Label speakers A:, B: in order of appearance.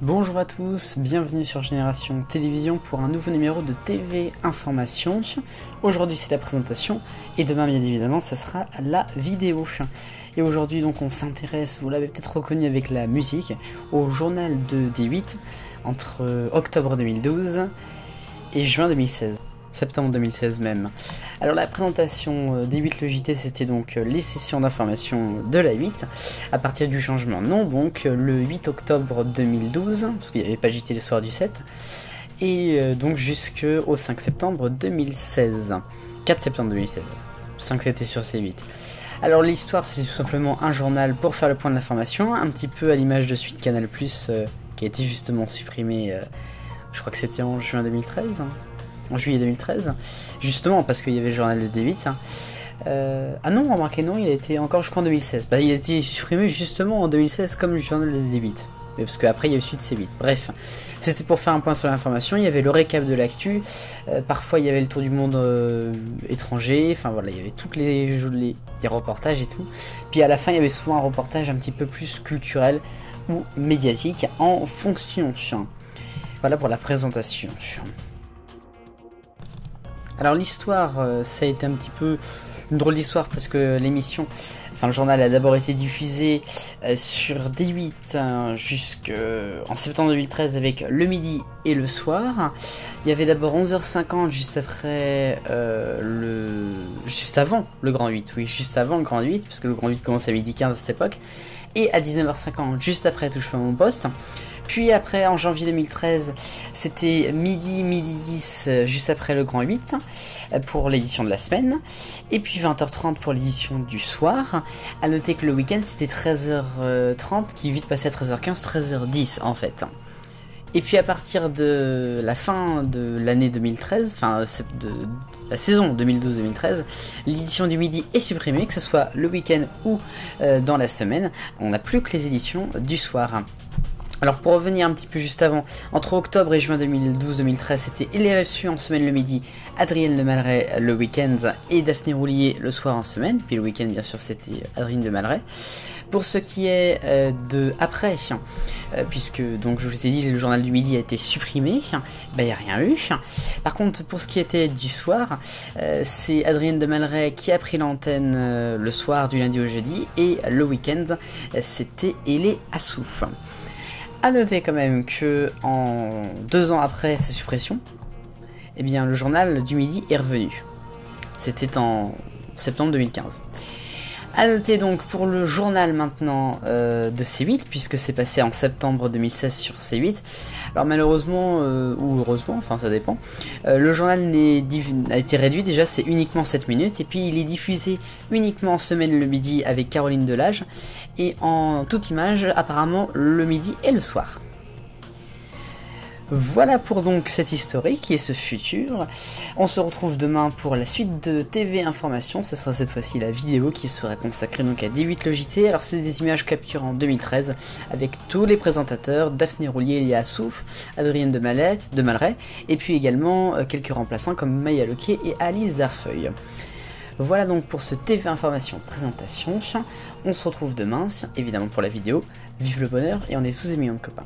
A: Bonjour à tous, bienvenue sur Génération Télévision pour un nouveau numéro de TV Information. Aujourd'hui c'est la présentation et demain bien évidemment ça sera la vidéo. Et aujourd'hui donc on s'intéresse, vous l'avez peut-être reconnu avec la musique, au journal de D8 entre octobre 2012 et juin 2016. Septembre 2016 même. Alors la présentation des 8 le JT, c'était donc les sessions d'information de la 8 à partir du changement. Non, donc le 8 octobre 2012, parce qu'il n'y avait pas JT les soirs du 7, et donc jusqu'au 5 septembre 2016. 4 septembre 2016. 5 c'était sur C8. Alors l'histoire, c'est tout simplement un journal pour faire le point de l'information, un petit peu à l'image de Suite Canal+, qui a été justement supprimé, je crois que c'était en juin 2013. En juillet 2013, justement parce qu'il y avait le journal de D8. Ah non, remarquez, non, il a été encore jusqu'en 2016. Bah, il a été supprimé justement en 2016 comme le journal de D8. Mais parce qu'après il y a eu Suite C8. Bref, c'était pour faire un point sur l'information. Il y avait le récap de l'actu. Parfois il y avait le tour du monde étranger. Enfin voilà, il y avait tous les reportages et tout. Puis à la fin il y avait souvent un reportage un petit peu plus culturel ou médiatique en fonction. Voilà pour la présentation. Alors l'histoire, ça a été un petit peu une drôle d'histoire parce que l'émission, enfin le journal a d'abord été diffusé sur D8 jusqu'en septembre 2013 avec le midi et le soir. Il y avait d'abord 11h50 juste après juste avant le Grand 8, oui, juste avant le Grand 8, parce que le Grand 8 commence à midi 15 à cette époque, et à 19h50 juste après Touche pas à mon poste. Puis après, en janvier 2013, c'était midi 10, juste après le Grand 8, pour l'édition de la semaine. Et puis 20h30 pour l'édition du soir. A noter que le week-end, c'était 13h30, qui est vite passé à 13h15, 13h10 en fait. Et puis à partir de la fin de l'année 2013, enfin de la saison 2012-2013, l'édition du midi est supprimée, que ce soit le week-end ou dans la semaine. On n'a plus que les éditions du soir. Alors pour revenir un petit peu juste avant, entre octobre et juin 2012-2013, c'était Eléa Su en semaine le midi, Adrienne de Malray le week-end et Daphné Roulier le soir en semaine, puis le week-end bien sûr c'était Adrienne de Malray. Pour ce qui est de après, puisque donc je vous ai dit le journal du midi a été supprimé, il n'y a rien eu. Par contre pour ce qui était du soir, c'est Adrienne de Malray qui a pris l'antenne le soir du lundi au jeudi, et le week-end c'était Eléa Assouf. A noter quand même que en 2 ans après sa suppression, eh bien le journal du midi est revenu. C'était en septembre 2015. A noter donc pour le journal maintenant de C8, puisque c'est passé en septembre 2016 sur C8. Alors malheureusement, ou heureusement, enfin ça dépend, le journal a été réduit, déjà c'est uniquement 7 minutes, et puis il est diffusé uniquement en semaine le midi avec Caroline Delage, et en toute image apparemment le midi et le soir. Voilà pour donc cette historique et ce futur. On se retrouve demain pour la suite de TV Information. Ce sera cette fois-ci la vidéo qui sera consacrée donc à D8 le JT. Alors c'est des images capturées en 2013 avec tous les présentateurs, Daphné Roulier, Eléa Assouf, Adrienne de Malray, et puis également quelques remplaçants comme Maya Loquet et Alice Darfeuille. Voilà donc pour ce TV Information présentation. On se retrouve demain, évidemment pour la vidéo. Vive le bonheur et on est tous des millions de copains.